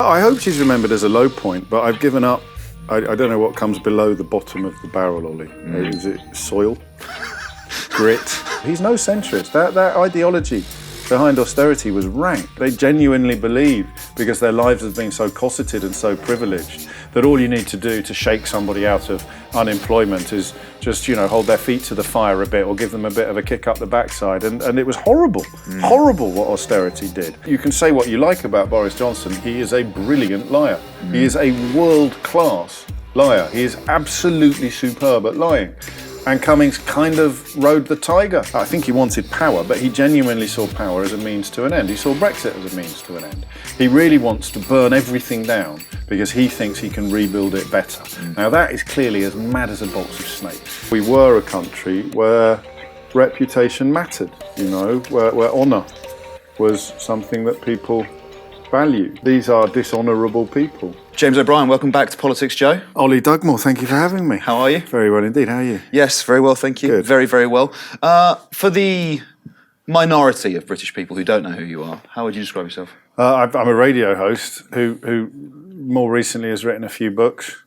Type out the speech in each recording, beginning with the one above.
I hope she's remembered as a low point, but I've given up. I don't know what comes below the bottom of the barrel, Ollie. Is it soil? Grit? He's no centrist. That ideology behind austerity was rank. They genuinely believe, because their lives have been so cosseted and so privileged, that all you need to do to shake somebody out of unemployment is just, hold their feet to the fire a bit or give them a bit of a kick up the backside. And it was horrible, horrible what austerity did. You can say what you like about Boris Johnson. He is a brilliant liar. He is a world-class liar. He is absolutely superb at lying. And Cummings kind of rode the tiger. I think he wanted power, but he genuinely saw power as a means to an end. He saw Brexit as a means to an end. He really wants to burn everything down because he thinks he can rebuild it better. Now that is clearly as mad as a box of snakes. We were a country where reputation mattered, where honour was something that people value. These are dishonourable people. James O'Brien, welcome back to PoliticsJOE. Ollie Dugmore, thank you for having me. How are you? Very well indeed. How are you? Yes, very well, thank you. Good. Very, very well. For the minority of British people who don't know who you are, how would you describe yourself? I'm a radio host who more recently has written a few books,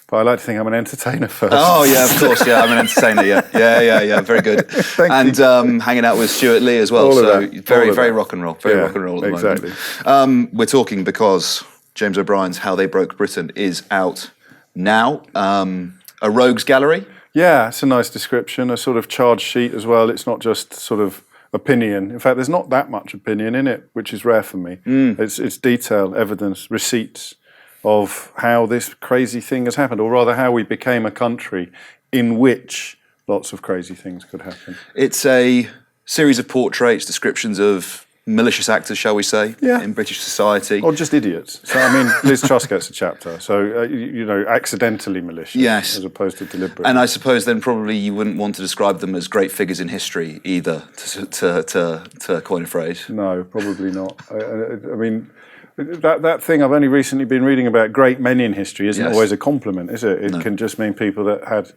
but I like to think I'm an entertainer first. Oh, yeah, of course, yeah, I'm an entertainer, yeah, very good. Thank you. Hanging out with Stuart Lee as well, very rock and roll, rock and roll at the moment. We're talking because James O'Brien's How They Broke Britain is out now. A rogues gallery? Yeah, it's a nice description, a sort of charge sheet as well. It's not just sort of opinion. In fact, there's not that much opinion in it, which is rare for me. It's detail, evidence, receipts of how this crazy thing has happened, or rather how we became a country in which lots of crazy things could happen. It's a series of portraits, descriptions of malicious actors, shall we say, in British society. Or just idiots. So, I mean, Liz Truss gets a chapter. So, accidentally malicious as opposed to deliberate. And I suppose then probably you wouldn't want to describe them as great figures in history either, to coin a phrase. No, probably not. I mean, that thing I've only recently been reading about great men in history isn't always a compliment, is it? It can just mean people that had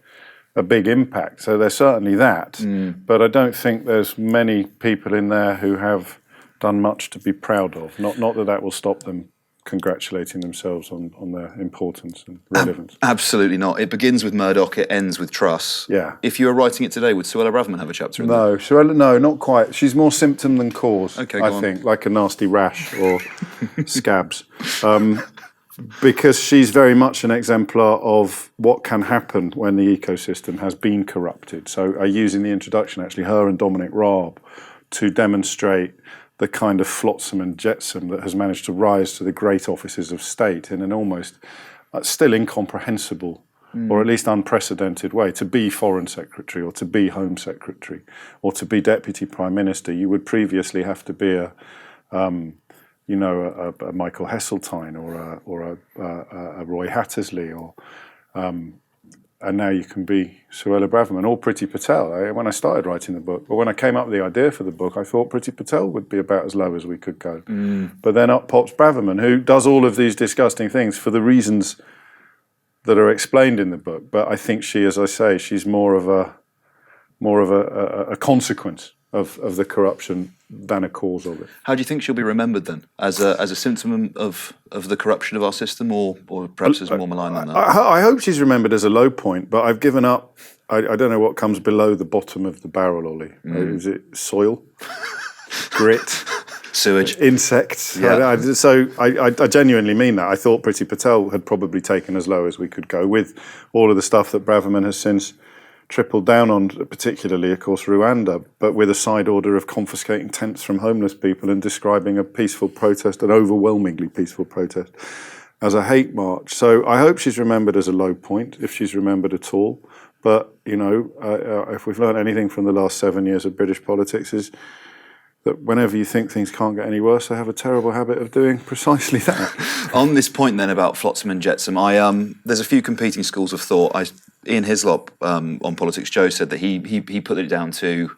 a big impact. So there's certainly that. But I don't think there's many people in there who have done much to be proud of. Not that will stop them congratulating themselves on their importance and relevance. Absolutely not. It begins with Murdoch, it ends with Truss. Yeah. If you were writing it today, would Suella Braverman have a chapter in there? No, not quite. She's more symptom than cause, I think, like a nasty rash or scabs. Because she's very much an exemplar of what can happen when the ecosystem has been corrupted. So I use in the introduction, actually, her and Dominic Raab to demonstrate the kind of flotsam and jetsam that has managed to rise to the great offices of state in an almost still incomprehensible or at least unprecedented way. To be Foreign Secretary or to be Home Secretary or to be Deputy Prime Minister, you would previously have to be a Michael Heseltine or a Roy Hattersley and now you can be Suella Braverman or Priti Patel. When I started writing the book, or when I came up with the idea for the book, I thought Priti Patel would be about as low as we could go. But then up pops Braverman, who does all of these disgusting things for the reasons that are explained in the book. But I think she, as I say, she's more of a consequence of the corruption than a cause of it. How do you think she'll be remembered then? As a symptom of the corruption of our system, or perhaps as more malign than that? I hope she's remembered as a low point, but I've given up. I don't know what comes below the bottom of the barrel, Ollie. Is it soil? Grit? Sewage? Insects? Yeah. I genuinely mean that. I thought Priti Patel had probably taken as low as we could go with all of the stuff that Braverman has since tripled down on, particularly, of course, Rwanda, but with a side order of confiscating tents from homeless people and describing a peaceful protest, an overwhelmingly peaceful protest, as a hate march. So I hope she's remembered as a low point, if she's remembered at all. But, if we've learned anything from the last 7 years of British politics, is that whenever you think things can't get any worse, they have a terrible habit of doing precisely that. On this point then about flotsam and jetsam, there's a few competing schools of thought. Ian Hislop on PoliticsJOE said that he put it down to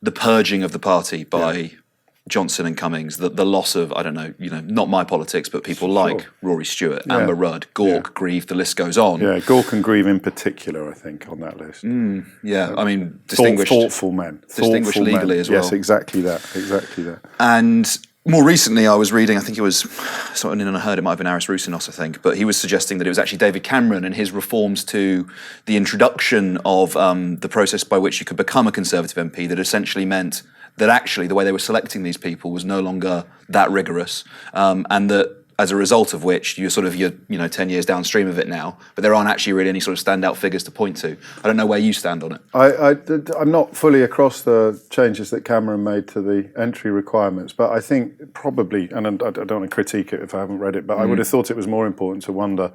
the purging of the party by Johnson and Cummings, the loss of, I don't know, not my politics, but people like Rory Stewart, Amber Rudd, Gawke, Grieve, the list goes on. Yeah, Gawke and Grieve in particular, I think, on that list. I mean, distinguished. Thoughtful men. Distinguished legally as well. Yes, exactly that. And More recently, I was reading, I think it was something in Unheard, it might have been Aris Roussenos, I think, but he was suggesting that it was actually David Cameron and his reforms to the introduction of the process by which you could become a Conservative MP that essentially meant that actually the way they were selecting these people was no longer that rigorous, and that as a result of which you're 10 years downstream of it now, but there aren't actually really any sort of standout figures to point to. I don't know where you stand on it. I'm not fully across the changes that Cameron made to the entry requirements, but I think probably, and I don't want to critique it if I haven't read it, but I would have thought it was more important to wonder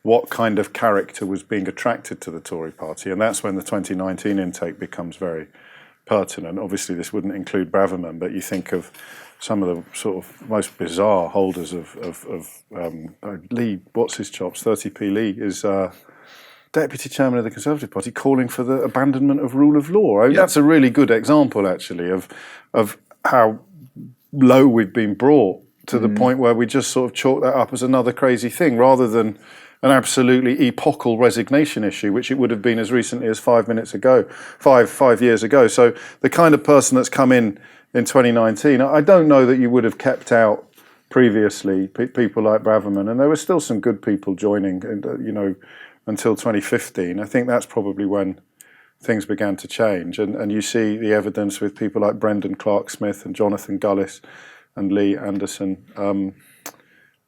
what kind of character was being attracted to the Tory party, and that's when the 2019 intake becomes very pertinent. Obviously, this wouldn't include Braverman, but you think of some of the sort of most bizarre holders of Lee, what's his chops, 30p Lee, is Deputy Chairman of the Conservative Party calling for the abandonment of rule of law. That's a really good example, actually, of how low we've been brought to the point where we just sort of chalk that up as another crazy thing, rather than an absolutely epochal resignation issue, which it would have been as recently as 5 years ago. So the kind of person that's come in 2019, I don't know that you would have kept out previously people like Braverman, and there were still some good people joining, until 2015. I think that's probably when things began to change, and you see the evidence with people like Brendan Clark-Smith and Jonathan Gullis and Lee Anderson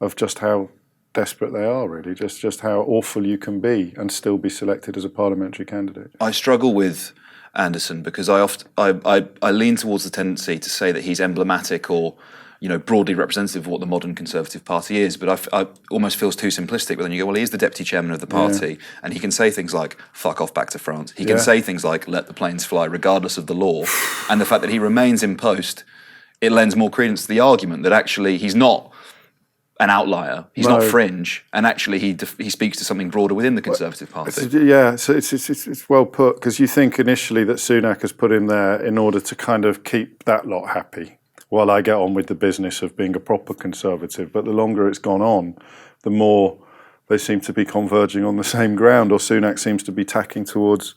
of just how desperate they are, really, just how awful you can be and still be selected as a parliamentary candidate. I struggle with Anderson because I lean towards the tendency to say that he's emblematic or broadly representative of what the modern Conservative Party is, but I almost feels too simplistic. But then you go, well, he is the deputy chairman of the party, and he can say things like "fuck off back to France." He can say things like "let the planes fly," regardless of the law, and the fact that he remains in post, it lends more credence to the argument that actually he's not an outlier, he's not fringe, and actually he speaks to something broader within the Conservative Party. So it's well put, because you think initially that Sunak has put him there in order to kind of keep that lot happy while I get on with the business of being a proper Conservative. But the longer it's gone on, the more they seem to be converging on the same ground, or Sunak seems to be tacking towards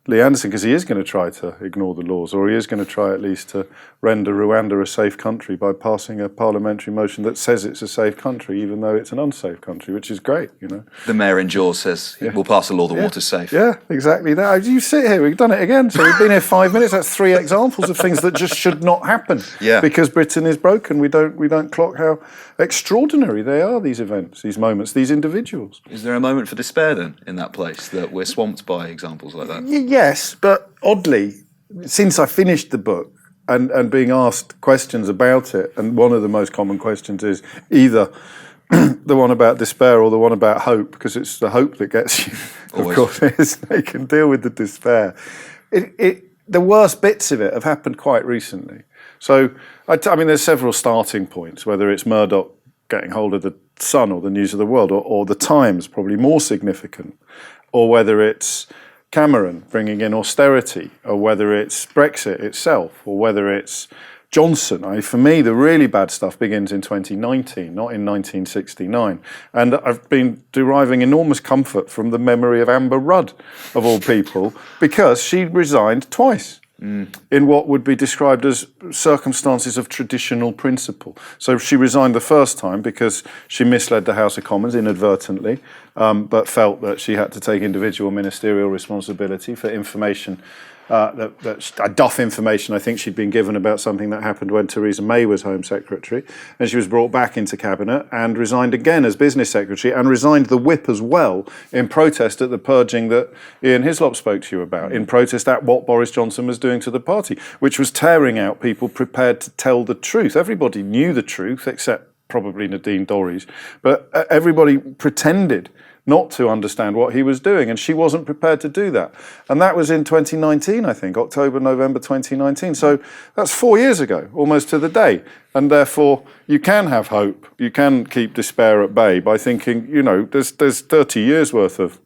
Lee Anderson, because he is going to try to ignore the laws, or he is going to try at least to render Rwanda a safe country by passing a parliamentary motion that says it's a safe country, even though it's an unsafe country, which is great, The mayor in Jaws says, we'll pass a law, the water's safe. Yeah, exactly that. You sit here, we've done it again. So we've been here 5 minutes, that's 3 examples of things that just should not happen. Yeah. Because Britain is broken. We don't clock how extraordinary they are, these events, these moments, these individuals. Is there a moment for despair then in that place, that we're swamped by examples like that? Yes, but oddly, since I finished the book and being asked questions about it, and one of the most common questions is either the one about despair or the one about hope, because it's the hope that gets you. Always. Of course, it is. They can deal with the despair. The worst bits of it have happened quite recently. So, I mean, there's several starting points, whether it's Murdoch getting hold of the Sun or the News of the World, or the Times, probably more significant, or whether it's Cameron bringing in austerity, or whether it's Brexit itself, or whether it's Johnson. For me, the really bad stuff begins in 2019, not in 1969. And I've been deriving enormous comfort from the memory of Amber Rudd, of all people, because she resigned twice. In what would be described as circumstances of traditional principle. So she resigned the first time because she misled the House of Commons inadvertently, but felt that she had to take individual ministerial responsibility for information, duff information I think she'd been given about something that happened when Theresa May was Home Secretary, and she was brought back into Cabinet and resigned again as Business Secretary, and resigned the whip as well in protest at the purging that Ian Hislop spoke to you about, in protest at what Boris Johnson was doing to the party, which was tearing out people prepared to tell the truth. Everybody knew the truth, except probably Nadine Dorries, but everybody pretended not to understand what he was doing, and she wasn't prepared to do that. And that was in 2019, I think, October, November 2019. So that's 4 years ago, almost to the day. And therefore, you can have hope. You can keep despair at bay by thinking, there's 30 years worth of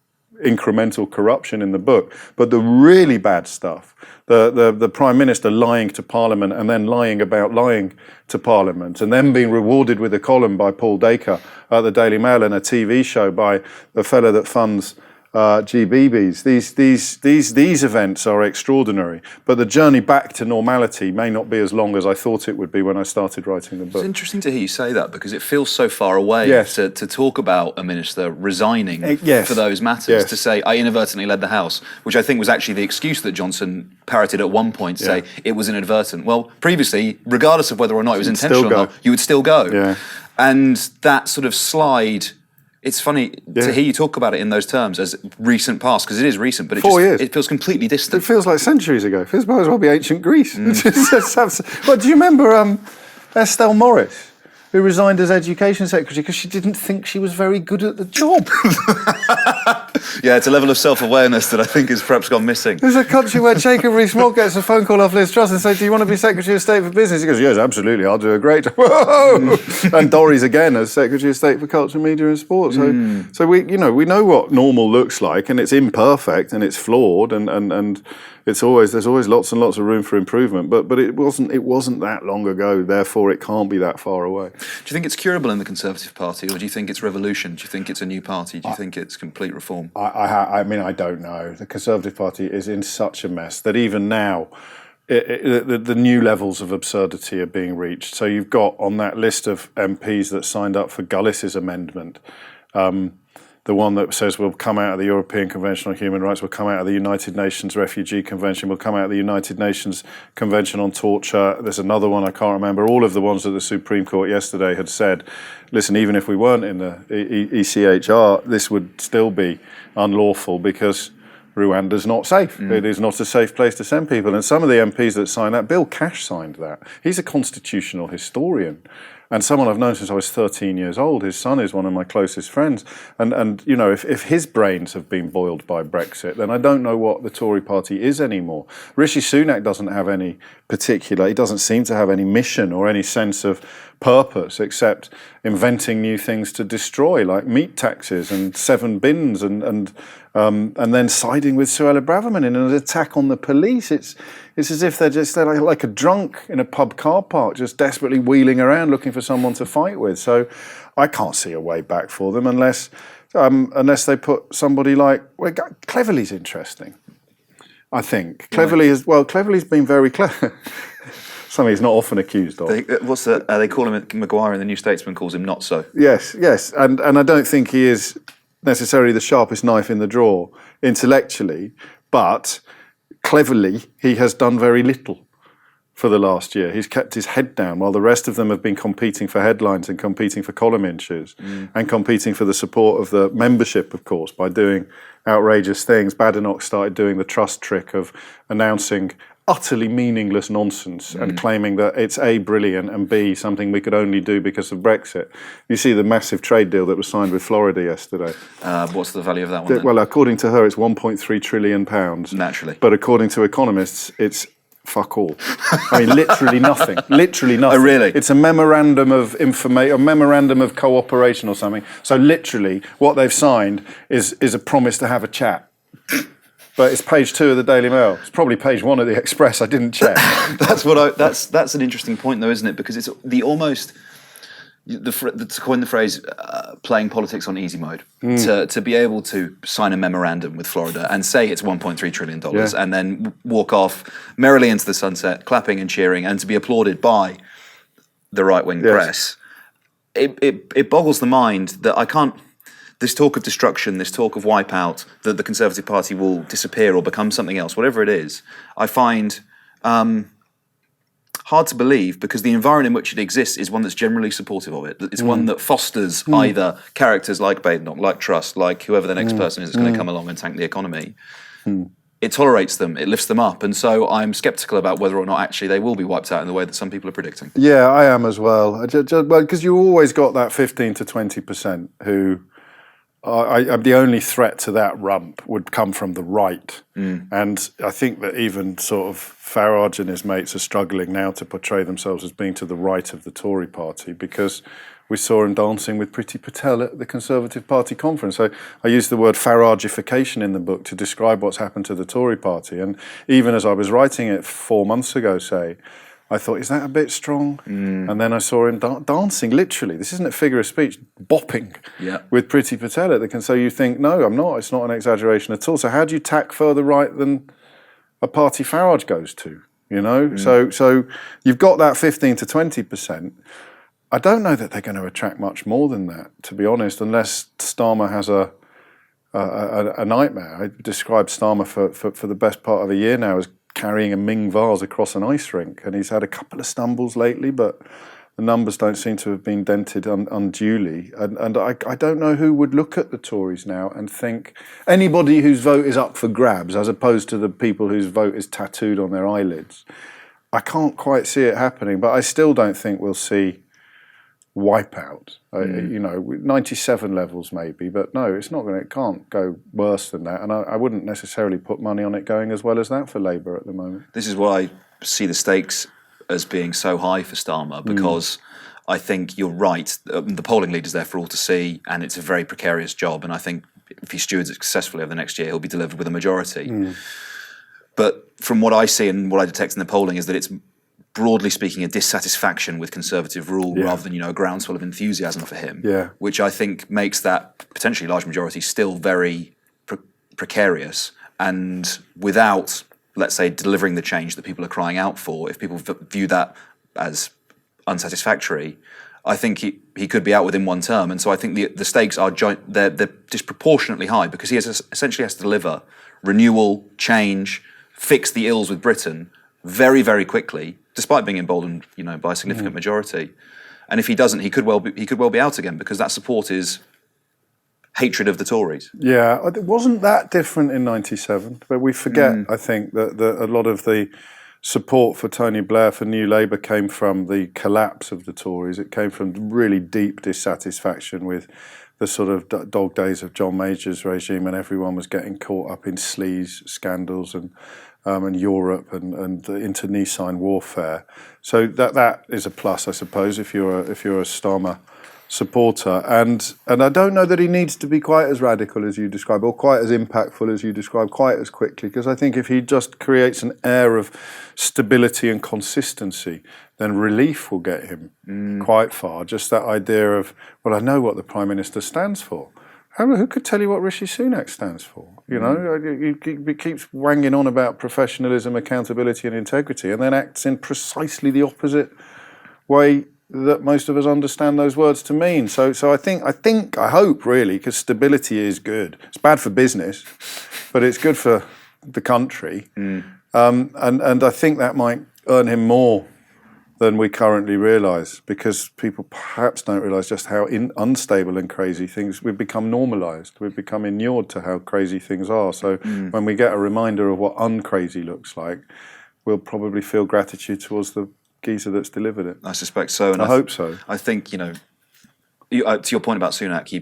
incremental corruption in the book, but the really bad stuff, the Prime Minister lying to Parliament and then lying about lying to Parliament, and then being rewarded with a column by Paul Dacre at the Daily Mail and a TV show by the fellow that funds GBBs. These events are extraordinary, but the journey back to normality may not be as long as I thought it would be when I started writing the book. It's interesting to hear you say that because it feels so far away to talk about a minister resigning for those matters, to say, I inadvertently led the House, which I think was actually the excuse that Johnson parroted at one point to say it was inadvertent. Well, previously, regardless of whether or not it was intentional or not, you would still go. Yeah. And that sort of slide... It's funny to hear you talk about it in those terms as recent past, because it is recent, but it feels completely distant. It feels like centuries ago. It feels might as well be ancient Greece. Well, do you remember Estelle Morris, who resigned as Education Secretary because she didn't think she was very good at the job? Yeah, it's a level of self-awareness that I think has perhaps gone missing. There's a country where Jacob Rees-Mogg gets a phone call off Liz Truss and says, do you want to be Secretary of State for Business? He goes, yes, absolutely, I'll do a great job. Whoa! And Tories again as Secretary of State for Culture, Media and Sport. So we know what normal looks like, and it's imperfect and it's flawed, and there's always lots and lots of room for improvement. But it wasn't that long ago, therefore it can't be that far away. Do you think it's curable in the Conservative Party, or do you think it's revolution? Do you think it's a new party? Do you think it's complete reform? I mean, I don't know. The Conservative Party is in such a mess that even now, the new levels of absurdity are being reached. So you've got on that list of MPs that signed up for Gullis's amendment, the one that says we'll come out of the European Convention on Human Rights, we'll come out of the United Nations Refugee Convention, we'll come out of the United Nations Convention on Torture. There's another one, I can't remember. All of the ones that the Supreme Court yesterday had said, listen, even if we weren't in the ECHR, this would still be unlawful because Rwanda's not safe. It is not a safe place to send people. And some of the MPs that signed that, Bill Cash signed that. He's a constitutional historian and someone I've known since I was 13 years old. His son is one of my closest friends. And you know, if his brains have been boiled by Brexit, then I don't know what the Tory party is anymore. Rishi Sunak doesn't have any particular, he doesn't seem to have any mission or any sense of purpose except inventing new things to destroy, like meat taxes and 7 bins and then siding with Suella Braverman in an attack on the police. It's as if they're like a drunk in a pub car park, just desperately wheeling around looking for someone to fight with. So I can't see a way back for them unless they put somebody like Cleverly's interesting. I think Cleverly's been very clever. Something he's not often accused of. They call him Maguire, and the New Statesman calls him Not So. Yes, and I don't think he is necessarily the sharpest knife in the drawer intellectually, but cleverly he has done very little for the last year. He's kept his head down while the rest of them have been competing for headlines and competing for column inches and competing for the support of the membership, of course, by doing outrageous things. Badenoch started doing the trust trick of announcing utterly meaningless nonsense and claiming that it's A, brilliant, and B, something we could only do because of Brexit. You see the massive trade deal that was signed with Florida yesterday. What's the value of that one then? Well, according to her, it's £1.3 trillion. Naturally. But according to economists, it's fuck all. I mean, literally nothing. Literally nothing. Oh, really? It's a memorandum of information, a memorandum of cooperation or something. So literally, what they've signed is a promise to have a chat. But it's page 2 of the Daily Mail. It's probably page 1 of the Express. I didn't check. That's an interesting point, though, isn't it? Because it's to coin the phrase, playing politics on easy mode. To be able to sign a memorandum with Florida and say it's $1.3 trillion and then walk off merrily into the sunset, clapping and cheering, and to be applauded by the right-wing press. It boggles the mind that I can't. This talk of destruction, this talk of wipeout, that the Conservative Party will disappear or become something else, whatever it is, I find hard to believe because the environment in which it exists is one that's generally supportive of it. It's one that fosters either characters like Badenoch, like Truss, like whoever the next person is that's going to come along and tank the economy. It tolerates them, it lifts them up, and so I'm sceptical about whether or not actually they will be wiped out in the way that some people are predicting. Yeah, I am as well. Because you always got that 15 to 20% who... the only threat to that rump would come from the right. And I think that even sort of Farage and his mates are struggling now to portray themselves as being to the right of the Tory party because we saw him dancing with Priti Patel at the Conservative Party conference. So I used the word Faragification in the book to describe what's happened to the Tory party. And even as I was writing it 4 months ago, say, I thought, is that a bit strong? And then I saw him dancing, literally. This isn't a figure of speech, bopping with Priti Patel at the So you think, no, I'm not. It's not an exaggeration at all. So how do you tack further right than a party Farage goes to? You know, so you've got that 15 to 20%. I don't know that they're going to attract much more than that, to be honest, unless Starmer has a nightmare. I described Starmer for the best part of a year now as carrying a Ming vase across an ice rink, and he's had a couple of stumbles lately, but the numbers don't seem to have been dented unduly. And I don't know who would look at the Tories now and think anybody whose vote is up for grabs, as opposed to the people whose vote is tattooed on their eyelids. I can't quite see it happening, but I still don't think we'll see wipeout. You know, 97 levels maybe, but no, it can't go worse than that. And I wouldn't necessarily put money on it going as well as that for Labour at the moment. This is why I see the stakes as being so high for Starmer, because I think you're right. The polling lead is there for all to see, and it's a very precarious job. And I think if he stewards it successfully over the next year, he'll be delivered with a majority. But from what I see and what I detect in the polling is that it's, broadly speaking, a dissatisfaction with Conservative rule rather than, a groundswell of enthusiasm for him, which I think makes that potentially large majority still very precarious. And without, let's say, delivering the change that people are crying out for, if people view that as unsatisfactory, I think he could be out within one term. And so I think the stakes are they're disproportionately high, because he essentially has to deliver renewal, change, fix the ills with Britain very, very quickly, despite being emboldened, by a significant majority. And if he doesn't, he could well be out again, because that support is hatred of the Tories. Yeah, it wasn't that different in 97, but we forget, I think, that a lot of the support for Tony Blair for New Labour came from the collapse of the Tories. It came from really deep dissatisfaction with the sort of dog days of John Major's regime, and everyone was getting caught up in sleaze scandals and Europe and the internecine warfare. So that is a plus, I suppose, if you're a Starmer supporter. And I don't know that he needs to be quite as radical as you describe, or quite as impactful as you describe, quite as quickly, because I think if he just creates an air of stability and consistency, then relief will get him quite far. Just that idea of, well, I know what the Prime Minister stands for. Who could tell you what Rishi Sunak stands for? He keeps wanging on about professionalism, accountability and integrity, and then acts in precisely the opposite way that most of us understand those words to mean. So I hope really, because stability is good. It's bad for business, but it's good for the country. And I think that might earn him more than we currently realise, because people perhaps don't realise just how unstable and crazy things, we've become normalised. We've become inured to how crazy things are. So when we get a reminder of what uncrazy looks like, we'll probably feel gratitude towards the geezer that's delivered it. I suspect so. And I hope so. I think, to your point about Sunak,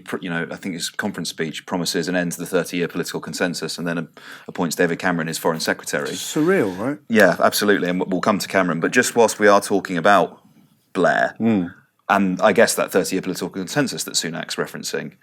I think his conference speech promises an end to the 30-year political consensus, and then appoints David Cameron as Foreign Secretary. It's surreal, right? Yeah, absolutely, and we'll come to Cameron. But just whilst we are talking about Blair, and I guess that 30-year political consensus that Sunak's referencing,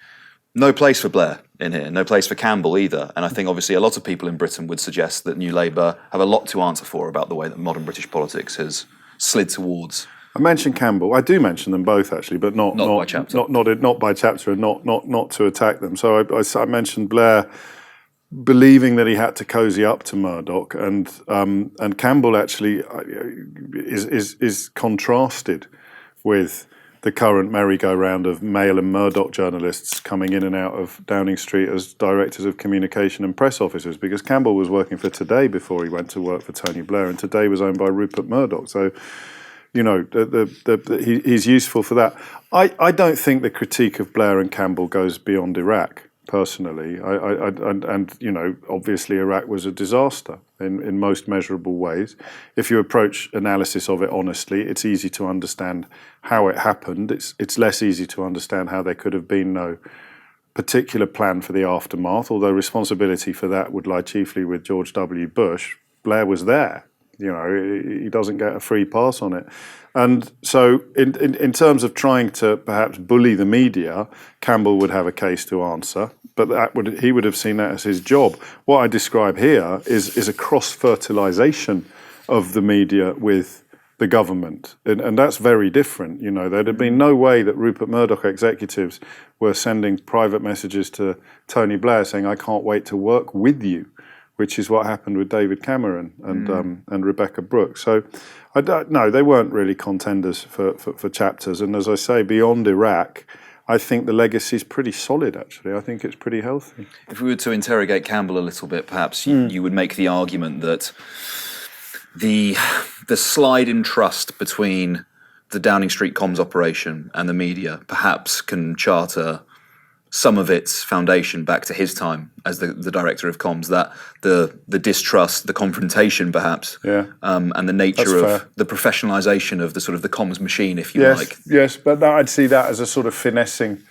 no place for Blair in here, no place for Campbell either. And I think obviously a lot of people in Britain would suggest that New Labour have a lot to answer for about the way that modern British politics has slid towards. I mentioned Campbell. I do mention them both, actually, but not by chapter. Not by chapter, and not to attack them. So I mentioned Blair believing that he had to cozy up to Murdoch, and Campbell actually is contrasted with the current merry-go-round of Mail and Murdoch journalists coming in and out of Downing Street as directors of communication and press officers, because Campbell was working for Today before he went to work for Tony Blair, and Today was owned by Rupert Murdoch. So, he's useful for that. I don't think the critique of Blair and Campbell goes beyond Iraq, personally. Obviously Iraq was a disaster in most measurable ways. If you approach analysis of it honestly, it's easy to understand how it happened. It's less easy to understand how there could have been no particular plan for the aftermath, although responsibility for that would lie chiefly with George W. Bush. Blair was there. He doesn't get a free pass on it. And so in terms of trying to perhaps bully the media, Campbell would have a case to answer, but he would have seen that as his job. What I describe here is a cross-fertilisation of the media with the government. And that's very different. You know, there'd have been no way that Rupert Murdoch executives were sending private messages to Tony Blair saying, I can't wait to work with you, which is what happened with David Cameron and Rebecca Brooks. So, I don't know, they weren't really contenders for chapters. And as I say, beyond Iraq, I think the legacy is pretty solid, actually. I think it's pretty healthy. If we were to interrogate Campbell a little bit, perhaps you would make the argument that the slide in trust between the Downing Street comms operation and the media perhaps can charter some of its foundation back to his time as the director of comms, that the distrust, the confrontation perhaps, and the nature of the professionalisation of the sort of the comms machine, if you like. Yes, but I'd see that as a sort of finessing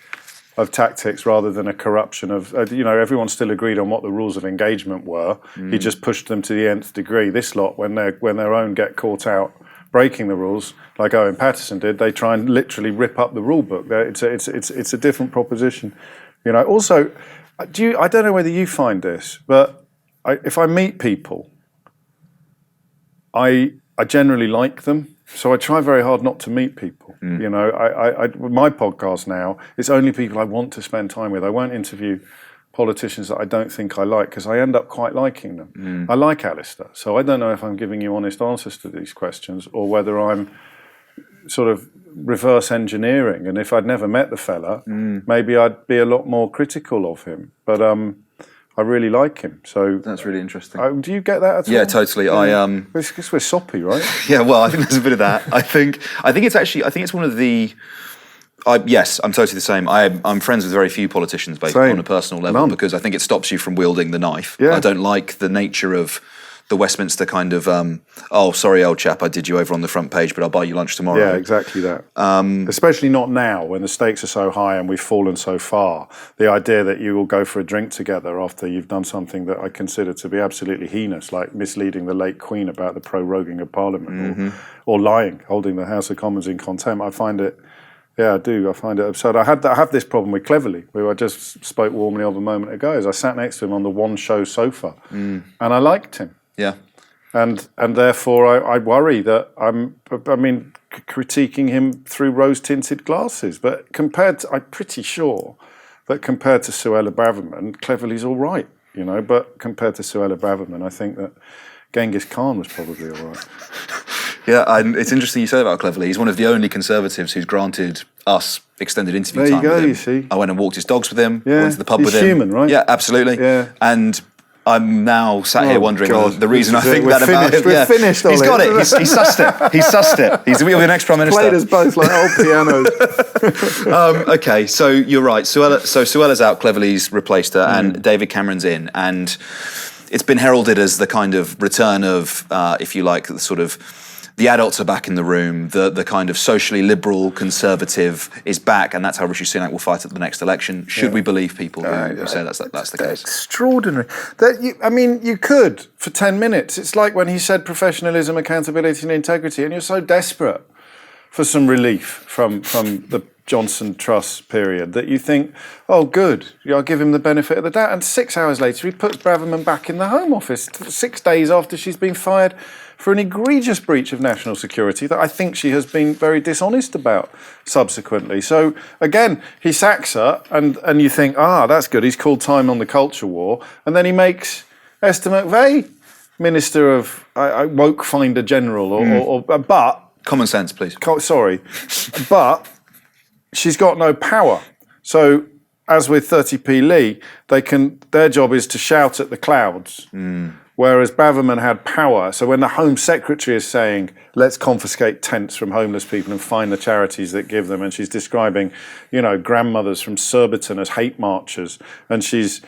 of tactics rather than a corruption of, everyone still agreed on what the rules of engagement were. He just pushed them to the nth degree. This lot, when their own get caught out breaking the rules, like Owen Paterson did, they try and literally rip up the rule book. It's a different proposition. Also, I don't know whether you find this, but if I meet people, I generally like them. So I try very hard not to meet people. My podcast now, it's only people I want to spend time with. I won't interview politicians that I don't think I like, because I end up quite liking them. I like Alistair, so I don't know if I'm giving you honest answers to these questions or whether I'm sort of reverse engineering. And if I'd never met the fella, maybe I'd be a lot more critical of him. But I really like him. So that's really interesting. Do you get that at all? Yeah, totally. Yeah. It's because we're soppy, right? Yeah, well, I think there's a bit of that. I think it's one of the. Yes, I'm totally the same. I'm friends with very few politicians based on a personal level because I think it stops you from wielding the knife. Yeah. I don't like the nature of the Westminster kind of, oh, sorry, old chap, I did you over on the front page, but I'll buy you lunch tomorrow. Yeah, exactly that. Especially not now when the stakes are so high and we've fallen so far. The idea that you will go for a drink together after you've done something that I consider to be absolutely heinous, like misleading the late Queen about the proroguing of Parliament or lying, holding the House of Commons in contempt. I find it. Yeah, I do. I find it absurd. I have this problem with Cleverly, who I just spoke warmly of a moment ago. As I sat next to him on the one-show sofa, and I liked him. Yeah, and therefore I worry that I'm critiquing him through rose-tinted glasses. But I'm pretty sure that compared to Suella Braverman, Cleverly's all right. But compared to Suella Braverman, I think that Genghis Khan was probably all right. Yeah, and it's interesting you say about Cleverly. He's one of the only Conservatives who's granted us extended interview time. There you go, with him. you see. I went and walked his dogs with him, Yeah, went to the pub he's with him. human, right? Yeah, absolutely. Yeah. And I'm now sat here wondering the reason I think We're that about him. We're finished, He's got it. He's sussed it. He's sussed it. He's the next Prime Minister. Played us both like old pianos. Okay, so you're right. Suella's out, Cleverly's replaced her, and David Cameron's in. And it's been heralded as the kind of return of, if you like, the sort of the adults are back in the room, the kind of socially liberal conservative is back, and that's how Rishi Sunak will fight at the next election. Should we believe people who say that's the case? Extraordinary. You could, for 10 minutes. It's like when he said professionalism, accountability and integrity, and you're so desperate for some relief from the Johnson Truss period that you think, oh, good, I'll give him the benefit of the doubt. And 6 hours later, he puts Braverman back in the Home Office 6 days after she's been fired for an egregious breach of national security that I think she has been very dishonest about subsequently. So, again, he sacks her, and you think, that's good, he's called time on the culture war. And then he makes Esther McVey Minister of Woke Finder General, but... Common sense, please. Sorry. But she's got no power. So, as with 30p Lee, their job is to shout at the clouds. Whereas Braverman had power. So when the Home Secretary is saying, let's confiscate tents from homeless people and find the charities that give them, and she's describing, grandmothers from Surbiton as hate marchers, and she's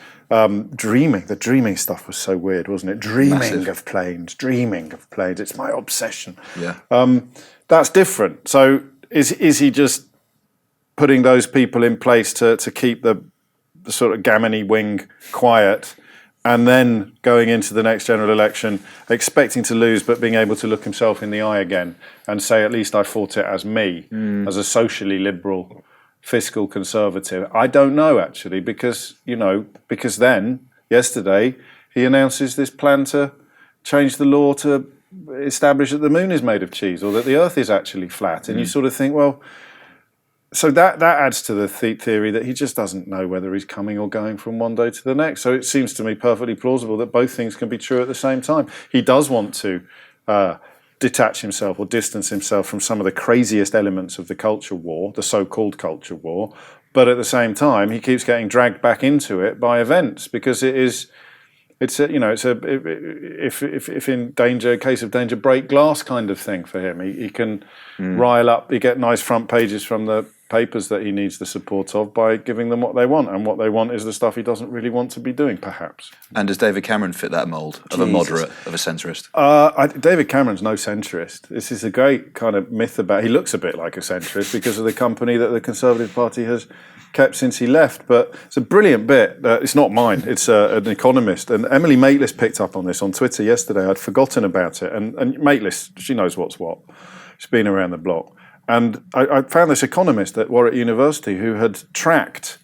dreaming. The dreaming stuff was so weird, wasn't it? Dreaming of planes. It's my obsession. Yeah. That's different. So is he just putting those people in place to keep the sort of gammony wing quiet, and then going into the next general election, expecting to lose, but being able to look himself in the eye again and say, at least I fought it as me, as a socially liberal, fiscal conservative? I don't know, actually, because then, yesterday, he announces this plan to change the law to establish that the moon is made of cheese or that the earth is actually flat. And you sort of think, well, so that adds to the theory that he just doesn't know whether he's coming or going from one day to the next. So it seems to me perfectly plausible that both things can be true at the same time. He does want to detach himself or distance himself from some of the craziest elements of the culture war, the so-called culture war, but at the same time he keeps getting dragged back into it by events because if in danger, case of danger, break glass kind of thing for him. He can rile up, he get nice front pages from the papers that he needs the support of by giving them what they want, and what they want is the stuff he doesn't really want to be doing, perhaps. And does David Cameron fit that mould of a moderate, of a centrist? David Cameron's no centrist. This is a great kind of myth about, he looks a bit like a centrist because of the company that the Conservative Party has kept since he left, but it's a brilliant bit. It's not mine, it's an economist, and Emily Maitlis picked up on this on Twitter yesterday. I'd forgotten about it, and Maitlis, she knows what's what. She's been around the block. And I found this economist at Warwick University who had tracked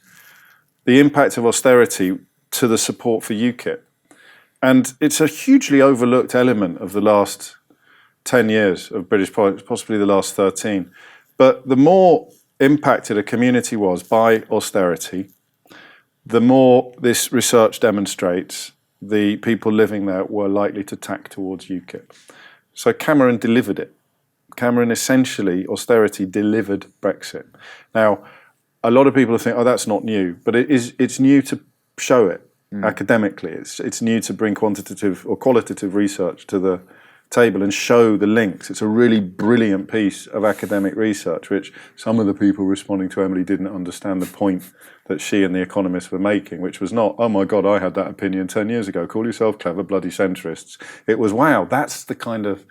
the impact of austerity to the support for UKIP. And it's a hugely overlooked element of the last 10 years of British politics, possibly the last 13. But the more impacted a community was by austerity, the more this research demonstrates the people living there were likely to tack towards UKIP. So Cameron delivered it. Cameron essentially, austerity delivered Brexit. Now, a lot of people think, oh, that's not new, but it's new to show it academically. It's new to bring quantitative or qualitative research to the table and show the links. It's a really brilliant piece of academic research, which some of the people responding to Emily didn't understand the point that she and the economists were making, which was not, oh my God, I had that opinion 10 years ago, call yourself clever, bloody centrists. It was, wow, that's the kind of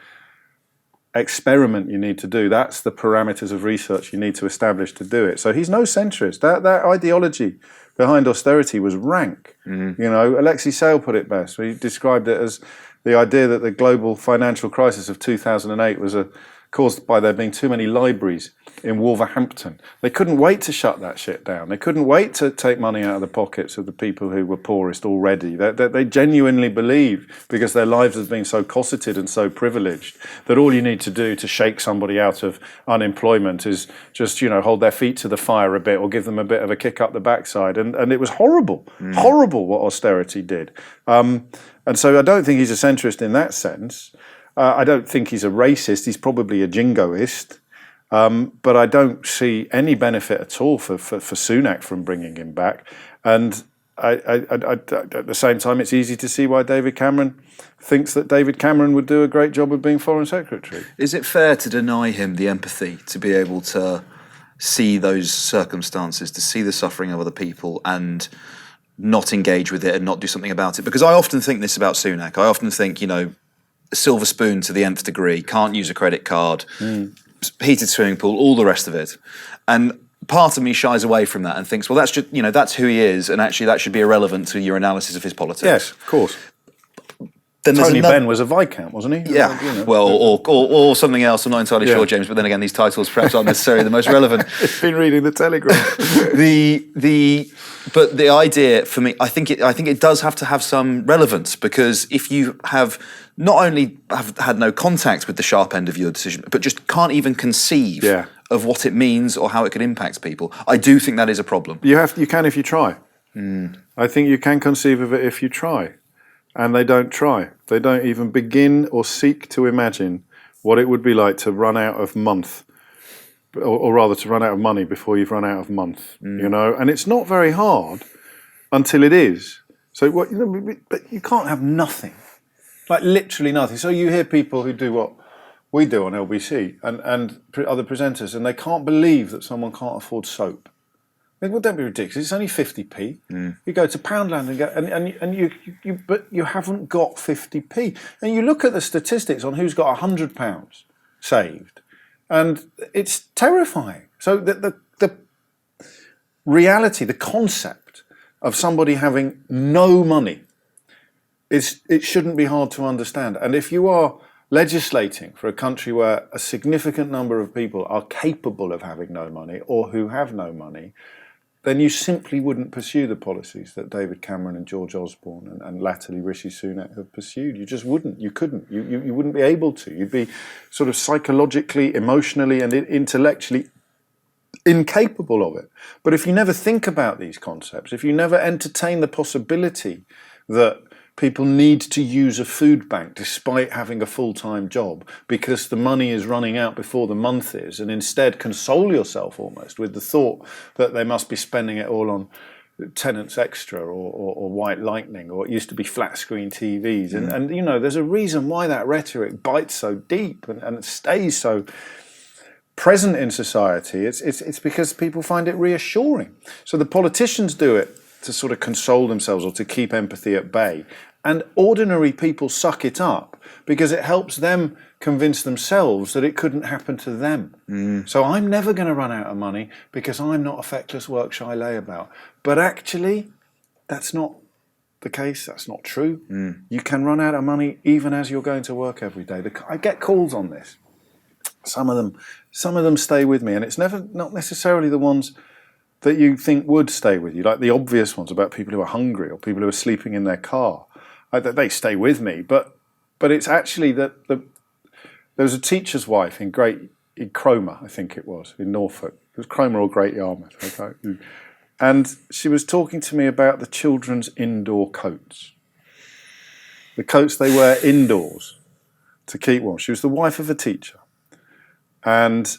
experiment you need to do. That's the parameters of research you need to establish to do it. So he's no centrist. That ideology behind austerity was rank. You know, Alexei Sayle put it best. He described it as the idea that the global financial crisis of 2008 was caused by there being too many libraries in Wolverhampton. They couldn't wait to shut that shit down. They couldn't wait to take money out of the pockets of the people who were poorest already. They genuinely believe, because their lives have been so cosseted and so privileged, that all you need to do to shake somebody out of unemployment is just, you know, hold their feet to the fire a bit or give them a bit of a kick up the backside. And it was horrible, horrible what austerity did. And so I don't think he's a centrist in that sense. I don't think he's a racist. He's probably a jingoist. But I don't see any benefit at all for Sunak from bringing him back. And at the same time, it's easy to see why David Cameron thinks that David Cameron would do a great job of being Foreign Secretary. Is it fair to deny him the empathy to be able to see those circumstances, to see the suffering of other people and not engage with it and not do something about it? Because I often think this about Sunak. I often think, you know, a silver spoon to the nth degree, can't use a credit card, heated swimming pool, all the rest of it. And part of me shies away from that and thinks, well, that's just, you know, that's who he is, and actually that should be irrelevant to your analysis of his politics. Yes, of course. Then Tony Benn was a Viscount, wasn't he? Yeah, you know. Well, or something else. I'm not entirely sure, James. But then again, these titles perhaps aren't necessarily the most relevant. I've been reading the Telegraph. But the idea for me, I think it does have to have some relevance, because if you have not only have had no contact with the sharp end of your decision, but just can't even conceive of what it means or how it could impact people, I do think that is a problem. You can if you try. I think you can conceive of it if you try. And they don't try. They don't even begin or seek to imagine what it would be like to run out of or rather to run out of money before you've run out of month, you know? And it's not very hard until it is. So, but you can't have nothing, like literally nothing. So you hear people who do what we do on LBC and other presenters, and they can't believe that someone can't afford soap. Well, don't be ridiculous. It's only 50p. You go to Poundland and go, but you haven't got 50p. And you look at the statistics on who's got £100 saved, and it's terrifying. So the reality, the concept of somebody having no money it shouldn't be hard to understand. And if you are legislating for a country where a significant number of people are capable of having no money or who have no money, then you simply wouldn't pursue the policies that David Cameron and George Osborne and latterly Rishi Sunak have pursued. You just wouldn't. You couldn't. You wouldn't be able to. You'd be sort of psychologically, emotionally, and intellectually incapable of it. But if you never think about these concepts, if you never entertain the possibility that people need to use a food bank despite having a full-time job because the money is running out before the month is, and instead console yourself almost with the thought that they must be spending it all on Tenants Extra or White Lightning, or it used to be flat screen TVs. And you know, there's a reason why that rhetoric bites so deep and stays so present in society. It's because people find it reassuring. So the politicians do it to sort of console themselves or to keep empathy at bay. And ordinary people suck it up because it helps them convince themselves that it couldn't happen to them. So I'm never going to run out of money because I'm not a feckless work-shy layabout. But actually, that's not the case. That's not true. You can run out of money even as you're going to work every day. I get calls on this. Some of them stay with me, and it's not necessarily the ones that you think would stay with you, like the obvious ones about people who are hungry or people who are sleeping in their car. They stay with me, but it's actually that there was a teacher's wife in Cromer, I think it was, in Norfolk. It was Cromer or Great Yarmouth. Okay? And she was talking to me about the children's indoor coats. The coats they wear indoors to keep warm. She was the wife of a teacher. And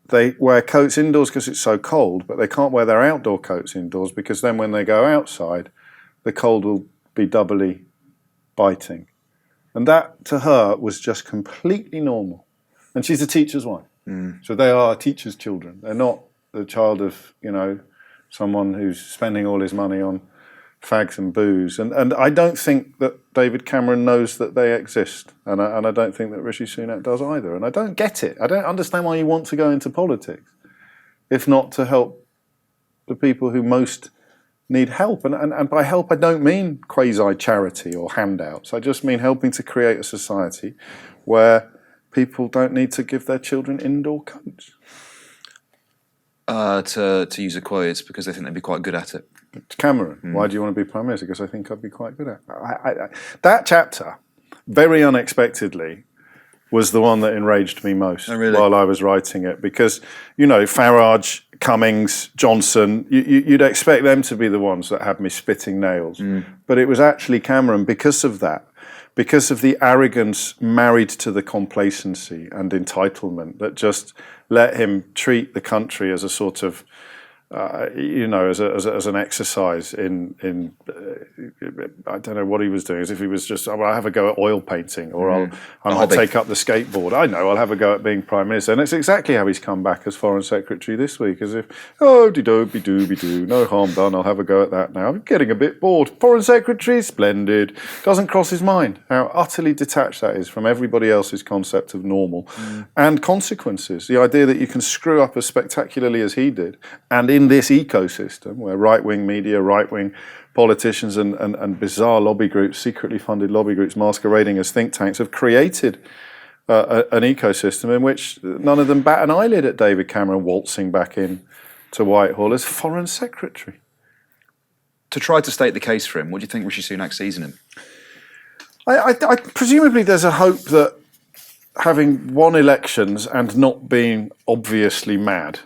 they wear coats indoors because it's so cold, but they can't wear their outdoor coats indoors because then when they go outside, the cold will be doubly biting. And that, to her, was just completely normal. And she's a teacher's wife. So they are teachers' children. They're not the child of, you know, someone who's spending all his money on fags and booze. And I don't think that David Cameron knows that they exist. And I don't think that Rishi Sunak does either. And I don't get it. I don't understand why you want to go into politics, if not to help the people who most need help. And by help, I don't mean quasi-charity or handouts. I just mean helping to create a society where people don't need to give their children indoor coats. To use a quote, it's because they think they'd be quite good at it. Cameron, why do you want to be Prime Minister? Because I think I'd be quite good at it. That chapter, very unexpectedly, was the one that enraged me most while I was writing it. Because, you know, Farage, Cummings, Johnson, you'd expect them to be the ones that had me spitting nails. But it was actually Cameron because of that. Because of the arrogance married to the complacency and entitlement that just let him treat the country as a sort of, you know, as an exercise in I don't know what he was doing, as if he was just, I'll have a go at oil painting, or I'll take up the skateboard. I know, I'll have a go at being Prime Minister. And it's exactly how he's come back as Foreign Secretary this week, as if, oh, de-do-be-do-be-do, no harm done, I'll have a go at that now. I'm getting a bit bored. Foreign Secretary, splendid. Doesn't cross his mind how utterly detached that is from everybody else's concept of normal and consequences. The idea that you can screw up as spectacularly as he did, and in this ecosystem where right-wing media, right-wing politicians and bizarre lobby groups, secretly funded lobby groups masquerading as think tanks, have created an ecosystem in which none of them bat an eyelid at David Cameron waltzing back in to Whitehall as Foreign Secretary. To try to state the case for him, what do you think Rishi Sunak sees in him? I presumably there's a hope that having won elections and not being obviously mad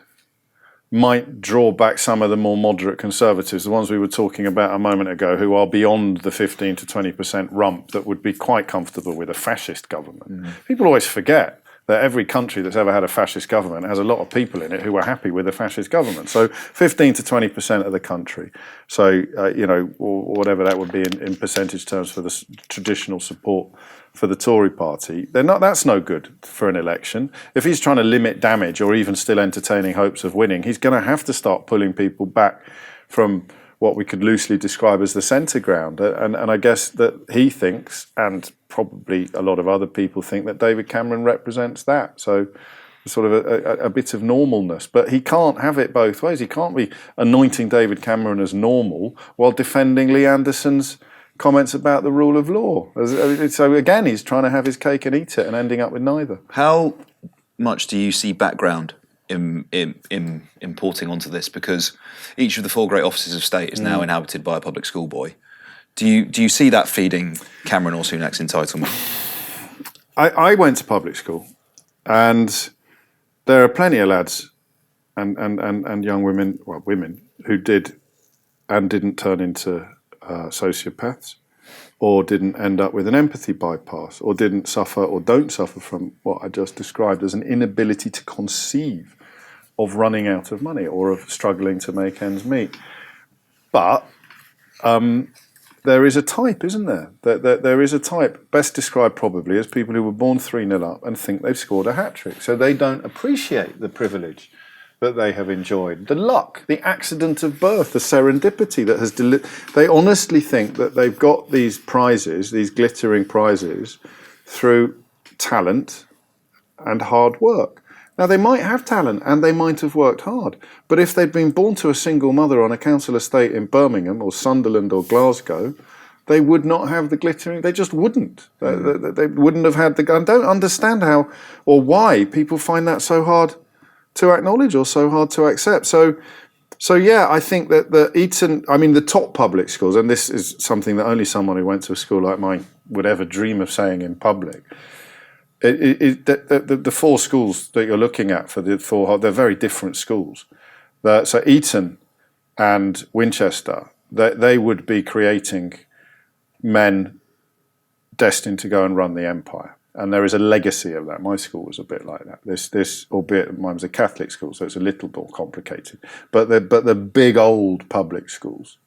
might draw back some of the more moderate Conservatives, the ones we were talking about a moment ago, who are beyond the 15 to 20% rump that would be quite comfortable with a fascist government. People always forget that every country that's ever had a fascist government has a lot of people in it who are happy with a fascist government. So 15 to 20% of the country. So, you know, or whatever that would be in percentage terms for the traditional support for the Tory party, that's no good for an election. If he's trying to limit damage or even still entertaining hopes of winning, he's going to have to start pulling people back from what we could loosely describe as the centre ground. And I guess that he thinks, and probably a lot of other people think, that David Cameron represents that. So sort of a bit of normalness. But he can't have it both ways. He can't be anointing David Cameron as normal while defending Lee Anderson's comments about the rule of law. So again, he's trying to have his cake and eat it and ending up with neither. How much do you see background importing onto this, because each of the 4 great offices of state is now inhabited by a public school boy. Do you see that feeding Cameron or Sunak's entitlement? I went to public school, and there are plenty of lads and young women, well, women, who did and didn't turn into sociopaths, or didn't end up with an empathy bypass, or didn't suffer or don't suffer from what I just described as an inability to conceive of running out of money or of struggling to make ends meet. But there is a type, isn't there? There is a type, best described probably as people who were born 3-0 up and think they've scored a hat-trick. So they don't appreciate the privilege that they have enjoyed, the luck, the accident of birth, the serendipity that has they honestly think that they've got these prizes, these glittering prizes, through talent and hard work. Now, they might have talent and they might have worked hard, but if they'd been born to a single mother on a council estate in Birmingham or Sunderland or Glasgow, they would not have the glittering. They just wouldn't. They wouldn't have had the. I don't understand how or why people find that so hard to acknowledge or so hard to accept. So yeah, I think that the Eton, I mean, the top public schools, and this is something that only someone who went to a school like mine would ever dream of saying in public. The 4 schools that you're looking at for the 4, they're very different schools. So Eton and Winchester, they would be creating men destined to go and run the empire. And there is a legacy of that. My school was a bit like that. This, albeit mine was a Catholic school, so it's a little more complicated. But the big old public schools,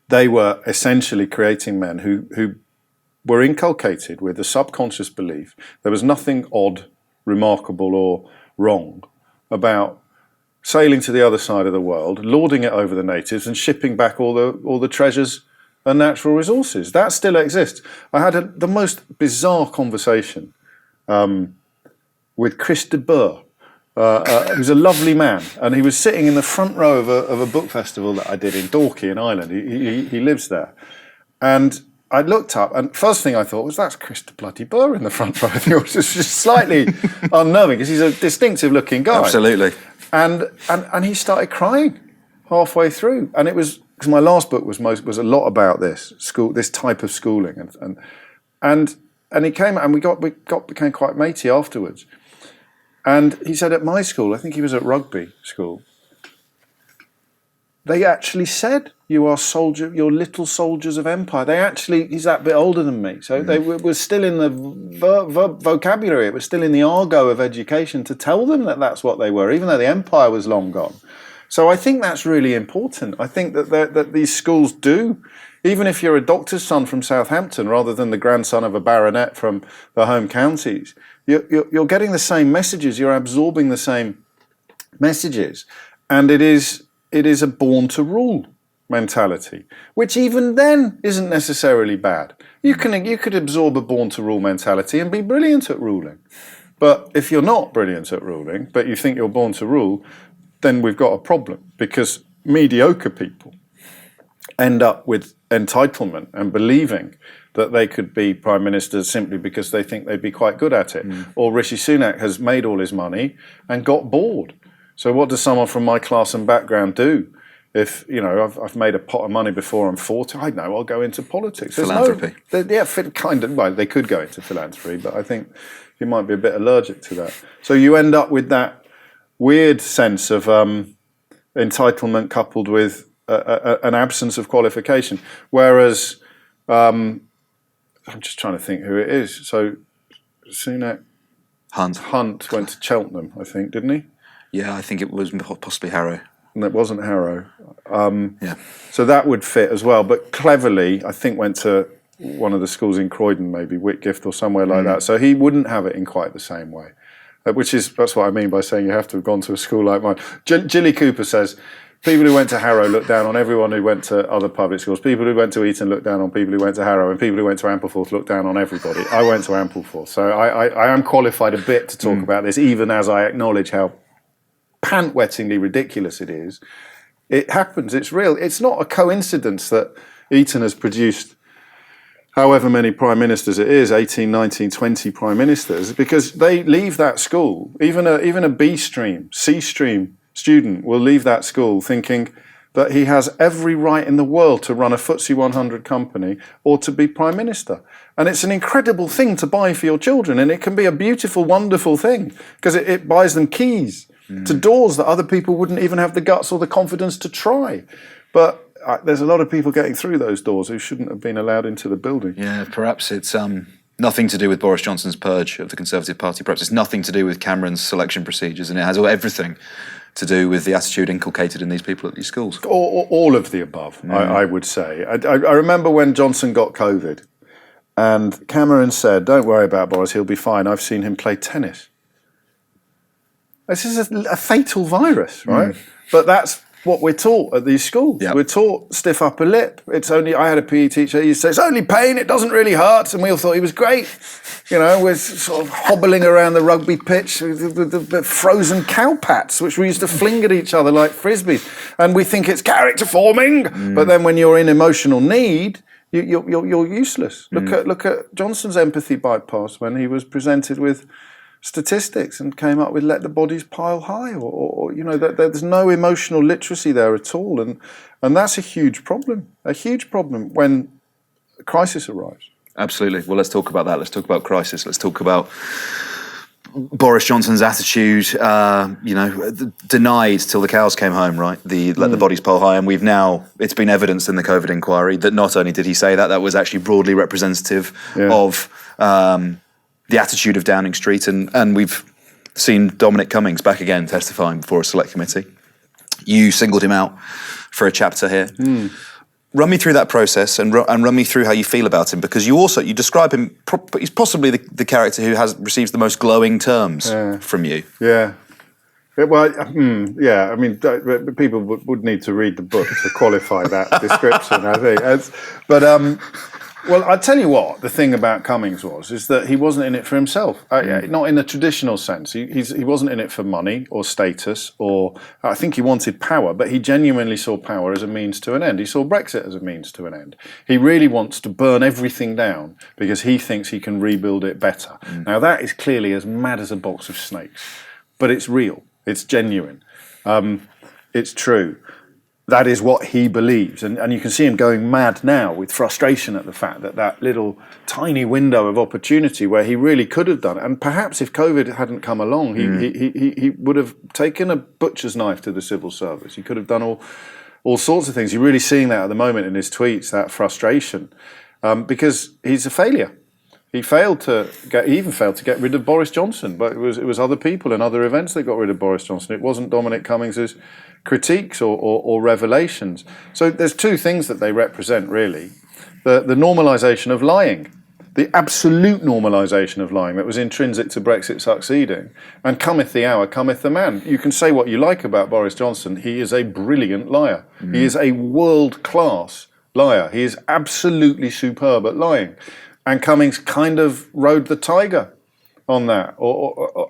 they were essentially creating men who were inculcated with a subconscious belief there was nothing odd, remarkable, or wrong about sailing to the other side of the world, lording it over the natives, and shipping back all the treasures and natural resources. That still exists. I had the most bizarre conversation with Chris de Burgh, who's a lovely man, and he was sitting in the front row of a book festival that I did in Dorky in Ireland. He lives there. And I looked up, and first thing I thought was, that's Chris de bloody Burgh in the front row. It was just slightly unnerving, because he's a distinctive-looking guy. Absolutely. And he started crying halfway through, and it was because my last book was a lot about this type of schooling, and he came and we became quite matey afterwards. And he said, at my school, I think he was at rugby school, they actually said, you're little soldiers of empire. He's that bit older than me, so they were still in the vocabulary. It was still in the argot of education to tell them that that's what they were, even though the empire was long gone. So I think that's really important. I think that these schools do, even if you're a doctor's son from Southampton rather than the grandson of a baronet from the home counties, you're getting the same messages, you're absorbing the same messages, and it is a born to rule mentality, which even then isn't necessarily bad. You could absorb a born to rule mentality and be brilliant at ruling. But if you're not brilliant at ruling, but you think you're born to rule, then we've got a problem, because mediocre people end up with entitlement and believing that they could be prime ministers simply because they think they'd be quite good at it. Or Rishi Sunak has made all his money and got bored. So what does someone from my class and background do? If, I've made a pot of money before I'm 40, I know I'll go into politics. Philanthropy. They could go into philanthropy, but I think you might be a bit allergic to that. So you end up with that weird sense of entitlement coupled with an absence of qualification. Whereas, I'm just trying to think who it is. So Sunak Hunt went to Cheltenham, I think, didn't he? Yeah, I think it was possibly Harrow. And it wasn't Harrow. Yeah. So that would fit as well. But cleverly, I think went to one of the schools in Croydon, maybe Whitgift or somewhere like that. So he wouldn't have it in quite the same way. That's what I mean by saying you have to have gone to a school like mine. Gilly Cooper says, people who went to Harrow looked down on everyone who went to other public schools. People who went to Eton looked down on people who went to Harrow, and people who went to Ampleforth looked down on everybody. I went to Ampleforth, so I am qualified a bit to talk about this, even as I acknowledge how pant-wettingly ridiculous it is. It happens, it's real. It's not a coincidence that Eton has produced however many prime ministers it is, 18, 19, 20 prime ministers, because they leave that school, even a B stream, C stream student will leave that school thinking that he has every right in the world to run a FTSE 100 company or to be prime minister. And it's an incredible thing to buy for your children, and it can be a beautiful, wonderful thing, because it buys them keys to doors that other people wouldn't even have the guts or the confidence to try. But there's a lot of people getting through those doors who shouldn't have been allowed into the building. Yeah, perhaps it's nothing to do with Boris Johnson's purge of the Conservative Party. Perhaps it's nothing to do with Cameron's selection procedures, and it has everything to do with the attitude inculcated in these people at these schools. All of the above, I would say. I remember when Johnson got COVID, and Cameron said, "Don't worry about Boris, he'll be fine. I've seen him play tennis." This is a fatal virus, right? But that's what we're taught at these schools. Yep. We're taught stiff upper lip. I had a PE teacher, he used to say, "It's only pain, it doesn't really hurt," and we all thought he was great. You know, we're sort of hobbling around the rugby pitch with the frozen cow pats, which we used to fling at each other like frisbees, and we think it's character forming. But then when you're in emotional need, you're useless. Look at Johnson's empathy bypass when he was presented with statistics and came up with "let the bodies pile high," or you know, that there's no emotional literacy there at all, and that's a huge problem when a crisis arrives. Absolutely. Well, let's talk about that. Let's talk about crisis. Let's talk about Boris Johnson's attitude, denied till the cows came home, right? Let the bodies pile high. And it's been evidenced in the COVID inquiry that not only did he say that was actually broadly representative of the attitude of Downing Street. And we've seen Dominic Cummings back again testifying before a select committee. You singled him out for a chapter here. Run me through that process and run me through how you feel about him, because you describe him, he's possibly the character who receives the most glowing terms from you. Yeah. Well, yeah, I mean, people would need to read the book to qualify that description, I think. Well, I'll tell you what, the thing about Cummings is that he wasn't in it for himself, not in a traditional sense. He wasn't in it for money or status, or I think he wanted power, but he genuinely saw power as a means to an end. He saw Brexit as a means to an end. He really wants to burn everything down because he thinks he can rebuild it better. Now, that is clearly as mad as a box of snakes, but it's real, it's genuine, it's true. That is what he believes. And you can see him going mad now with frustration at the fact that little tiny window of opportunity where he really could have done it. And perhaps if COVID hadn't come along, he would have taken a butcher's knife to the civil service. He could have done all sorts of things. You're really seeing that at the moment in his tweets, that frustration, because he's a failure. He even failed to get rid of Boris Johnson, but it was other people and other events that got rid of Boris Johnson. It wasn't Dominic Cummings's critiques or revelations. So there's two things that they represent, really. The normalisation of lying, the absolute normalisation of lying that was intrinsic to Brexit succeeding. And cometh the hour, cometh the man. You can say what you like about Boris Johnson. He is a brilliant liar. He is a world-class liar. He is absolutely superb at lying. And Cummings kind of rode the tiger on that,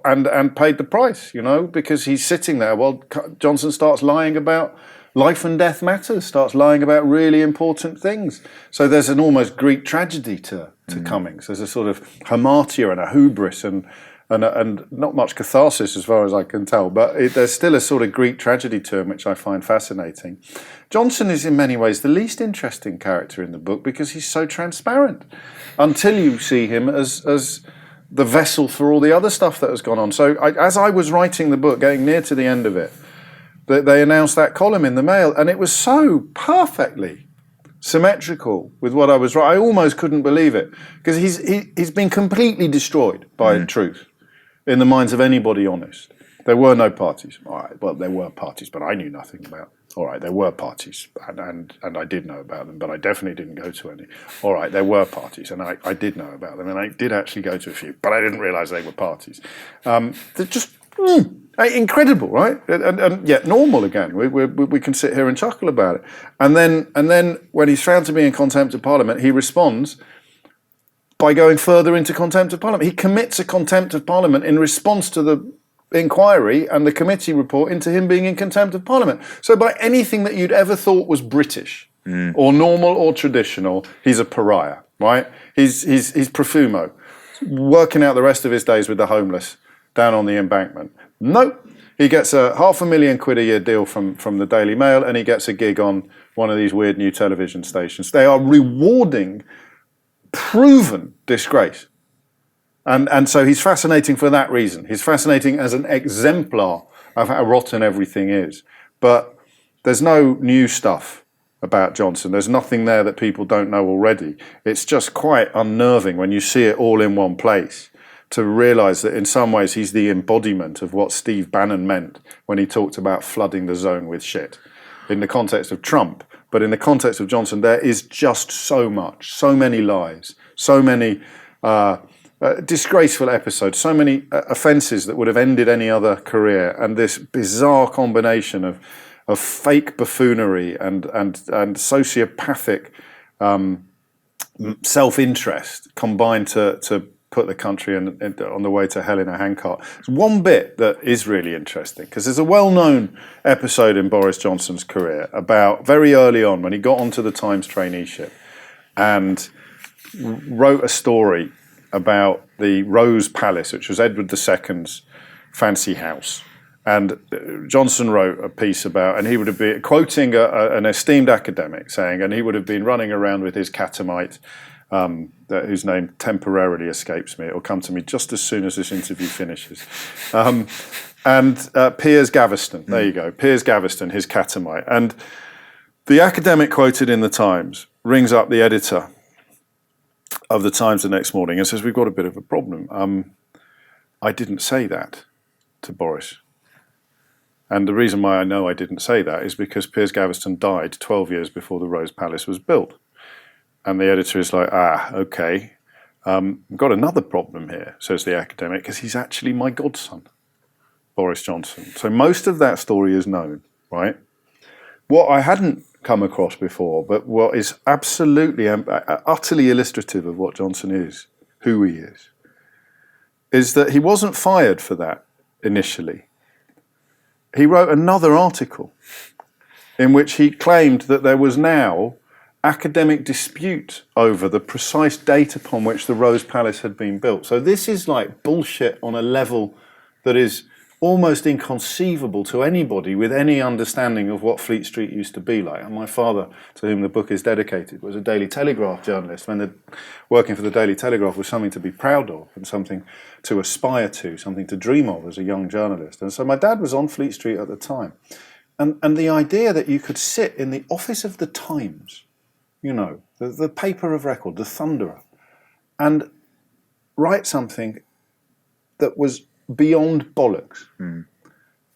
and paid the price, because he's sitting there while Johnson starts lying about life and death matters, starts lying about really important things. So there's an almost Greek tragedy to Cummings. There's a sort of hamartia and a hubris and not much catharsis as far as I can tell, but there's still a sort of Greek tragedy to him, which I find fascinating. Johnson is in many ways the least interesting character in the book because he's so transparent until you see him as the vessel for all the other stuff that has gone on. So as I was writing the book, getting near to the end of it, they announced that column in the Mail, and it was so perfectly symmetrical with what I was writing. I almost couldn't believe it, because he's been completely destroyed by truth in the minds of anybody honest. There were no parties. All right, well, there were parties, but I knew nothing about. All right, there were parties, and I did know about them, but I definitely didn't go to any. All right, there were parties, and I did know about them, and I did actually go to a few, but I didn't realise they were parties. They're just incredible, right? And yet normal again. We can sit here and chuckle about it. And then when he's found to be in contempt of Parliament, he responds by going further into contempt of Parliament. He commits a contempt of Parliament in response to the inquiry and the committee report into him being in contempt of Parliament. So by anything that you'd ever thought was British or normal or traditional, he's a pariah. right? He's Profumo, working out the rest of his days with the homeless down on the embankment. Nope. He gets a £500,000 a year deal from the Daily Mail, and he gets a gig on one of these weird new television stations. They are rewarding proven disgrace. And so he's fascinating for that reason. He's fascinating as an exemplar of how rotten everything is. But there's no new stuff about Johnson. There's nothing there that people don't know already. It's just quite unnerving when you see it all in one place, to realise that in some ways he's the embodiment of what Steve Bannon meant when he talked about flooding the zone with shit in the context of Trump. But in the context of Johnson, there is just so much, so many lies, so many disgraceful episodes, so many offences that would have ended any other career, and this bizarre combination of fake buffoonery and sociopathic self-interest combined to put the country on the way to hell in a handcart. There's one bit that is really interesting, because there's a well-known episode in Boris Johnson's career about very early on when he got onto the Times traineeship and wrote a story about the Rose Palace, which was Edward II's fancy house. And Johnson wrote a piece about, and he would have been quoting an esteemed academic saying, and he would have been running around with his catamite, whose name temporarily escapes me. It will come to me just as soon as this interview finishes. Piers Gaveston, there you go, Piers Gaveston, his catamite. And the academic quoted in the Times rings up the editor of the Times the next morning and says, we've got a bit of a problem. I didn't say that to Boris. And the reason why I know I didn't say that is because Piers Gaveston died 12 years before the Rose Palace was built. And the editor is like, okay, we've got another problem here, says the academic, because he's actually my godson, Boris Johnson. So most of that story is known, right? What I hadn't come across before, but what is absolutely, utterly illustrative of what Johnson is, who he is that he wasn't fired for that initially. He wrote another article in which he claimed that there was now academic dispute over the precise date upon which the Rose Palace had been built. So this is like bullshit on a level that is almost inconceivable to anybody with any understanding of what Fleet Street used to be like. And my father, to whom the book is dedicated, was a Daily Telegraph journalist when working for the Daily Telegraph was something to be proud of and something to aspire to, something to dream of as a young journalist. And so my dad was on Fleet Street at the time. And the idea that you could sit in the office of the Times, you know, the paper of record, the Thunderer, and write something that was beyond bollocks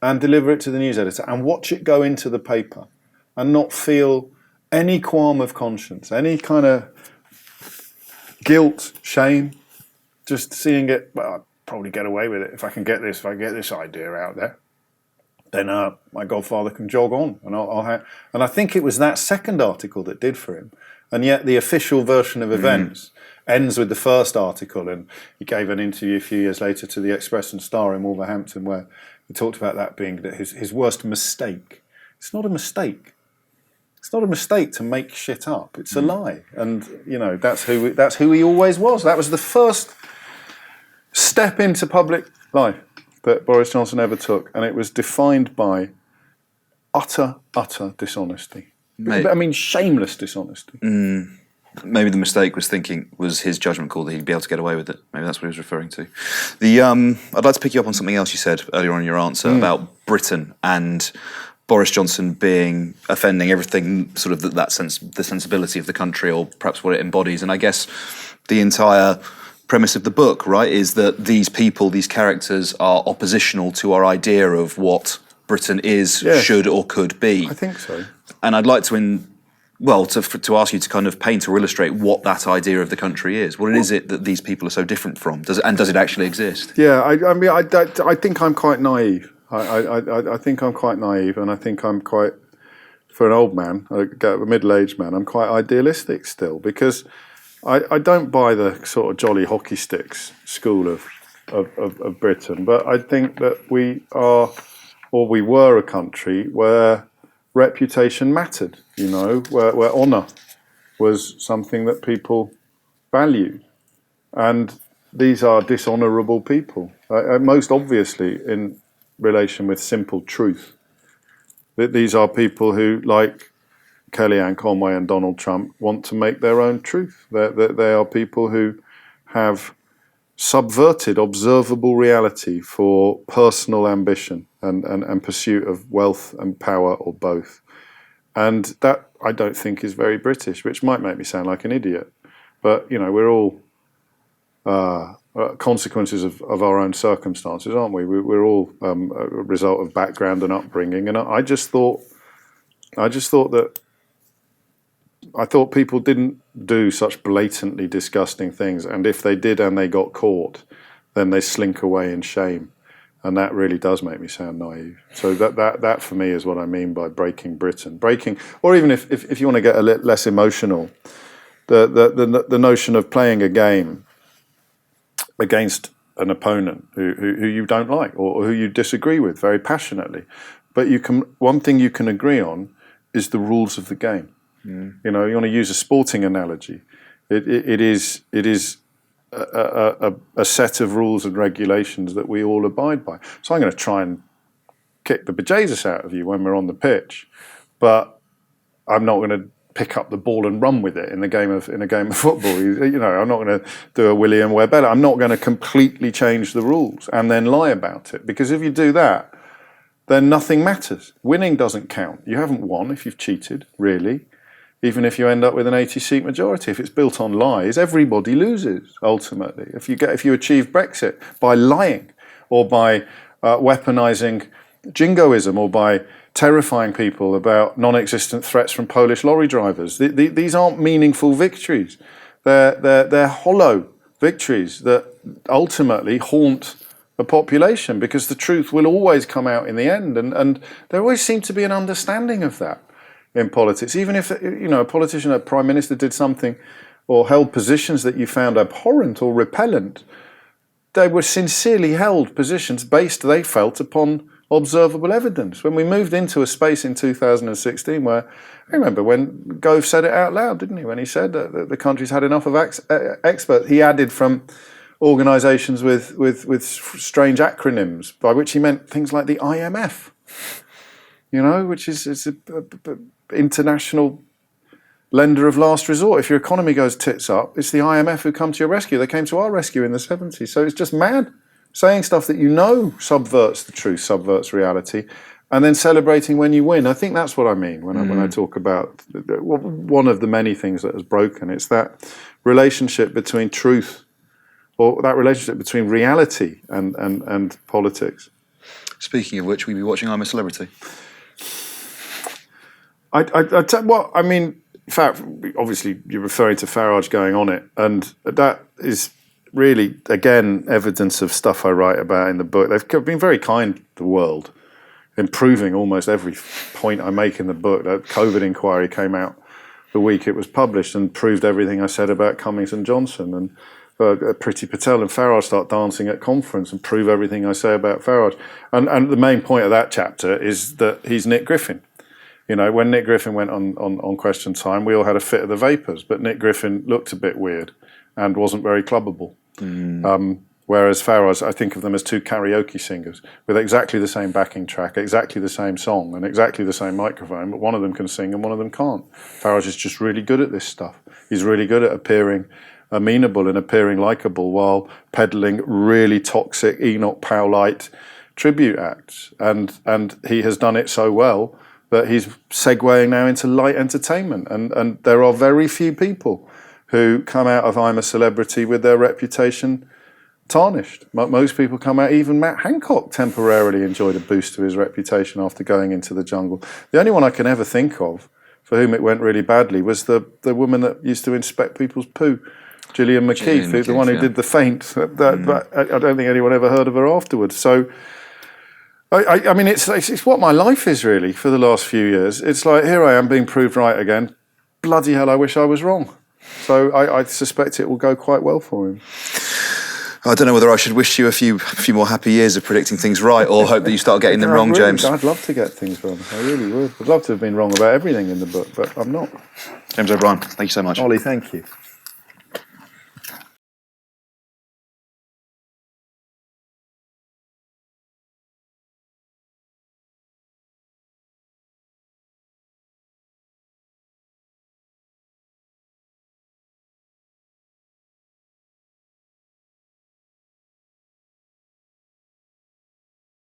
and deliver it to the news editor and watch it go into the paper and not feel any qualm of conscience, any kind of guilt, shame, just seeing it, well, I'll probably get away with it if I get this idea out there, then my godfather can jog on. And I think it was that second article that did for him. And yet the official version of events ends with the first article, and he gave an interview a few years later to the Express and Star in Wolverhampton where he talked about that being his worst mistake. It's not a mistake. It's not a mistake to make shit up. It's a lie. And, you know, that's who he always was. That was the first step into public life that Boris Johnson ever took, and it was defined by utter dishonesty. I mean, shameless dishonesty. Maybe the mistake was his judgment call that he'd be able to get away with it. Maybe that's what he was referring to. I'd like to pick you up on something else you said earlier on in your answer about Britain and Boris Johnson offending everything, sort of the sensibility of the country, or perhaps what it embodies. And I guess the entire premise of the book, right, is that these people, these characters, are oppositional to our idea of what Britain is, should or could be. I think so. And I'd like to ask you to kind of paint or illustrate what that idea of the country is. What is it that these people are so different from? Does it actually exist? Yeah, I think I'm quite naive. I think I'm quite naive, and I think I'm quite, for an old man, a middle-aged man, I'm quite idealistic still, because I don't buy the sort of jolly hockey sticks school of Britain, but I think that we were a country where reputation mattered, you know, where honour was something that people valued. And these are dishonourable people, most obviously in relation with simple truth. These are people who, like Kellyanne Conway and Donald Trump, want to make their own truth. They are people who have subverted observable reality for personal ambition and pursuit of wealth and power, or both. And that, I don't think, is very British, which might make me sound like an idiot. But, we're all consequences of our own circumstances, aren't we? We're all a result of background and upbringing. And I thought people didn't do such blatantly disgusting things, and if they did and they got caught, then they slink away in shame, and that really does make me sound naive. So that for me is what I mean by breaking Britain. Or even if you want to get a little less emotional, the notion of playing a game against an opponent who you don't like or who you disagree with very passionately, but one thing you can agree on is the rules of the game. You want to use a sporting analogy. It is a set of rules and regulations that we all abide by. So I'm going to try and kick the bejesus out of you when we're on the pitch, but I'm not going to pick up the ball and run with it in a game of football. I'm not going to do a William Webb. I'm not going to completely change the rules and then lie about it, because if you do that, then nothing matters. Winning doesn't count. You haven't won if you've cheated, really. Even if you end up with an 80-seat majority, if it's built on lies, everybody loses ultimately. If you achieve Brexit by lying, or by weaponising jingoism, or by terrifying people about non-existent threats from Polish lorry drivers, these aren't meaningful victories. They're hollow victories that ultimately haunt the population, because the truth will always come out in the end, and there always seemed to be an understanding of that in politics. Even if a politician, a prime minister, did something or held positions that you found abhorrent or repellent, they were sincerely held positions based, they felt, upon observable evidence. When we moved into a space in 2016 where, I remember when Gove said it out loud, didn't he? When he said that the country's had enough of experts. He added from organisations with strange acronyms, by which he meant things like the IMF, which is a international lender of last resort. If your economy goes tits up, it's the IMF who come to your rescue. They came to our rescue in the 70s. So it's just mad. Saying stuff that subverts the truth, subverts reality, and then celebrating when you win. I think that's what I mean when I talk about one of the many things that has broken. It's that relationship between truth, or that relationship between reality and politics. Speaking of which, we'll be watching I'm a Celebrity. In fact, obviously you're referring to Farage going on it, and that is really, again, evidence of stuff I write about in the book. They've been very kind to the world, improving almost every point I make in the book. That COVID inquiry came out the week it was published and proved everything I said about Cummings and Johnson, and Priti Patel and Farage start dancing at conference and prove everything I say about Farage. And the main point of that chapter is that he's Nick Griffin. When Nick Griffin went on Question Time, we all had a fit of the vapours, but Nick Griffin looked a bit weird and wasn't very clubbable. Whereas Farage, I think of them as two karaoke singers with exactly the same backing track, exactly the same song, and exactly the same microphone, but one of them can sing and one of them can't. Farage is just really good at this stuff. He's really good at appearing amenable and appearing likeable while peddling really toxic Enoch Powell-lite tribute acts. And he has done it so well that he's segueing now into light entertainment. And there are very few people who come out of I'm a Celebrity with their reputation tarnished. Most people come out, even Matt Hancock temporarily enjoyed a boost to his reputation after going into the jungle. The only one I can ever think of for whom it went really badly was the woman that used to inspect people's poo, Gillian McKeith, the one who did the faint. But I don't think anyone ever heard of her afterwards. So, I mean, it's what my life is really for the last few years. It's like, here I am being proved right again. Bloody hell, I wish I was wrong. So I suspect it will go quite well for him. I don't know whether I should wish you a few more happy years of predicting things right, or hope that you start getting them wrong, James. I'd love to get things wrong. I really would. I'd love to have been wrong about everything in the book, but I'm not. James O'Brien, thank you so much. Ollie, thank you.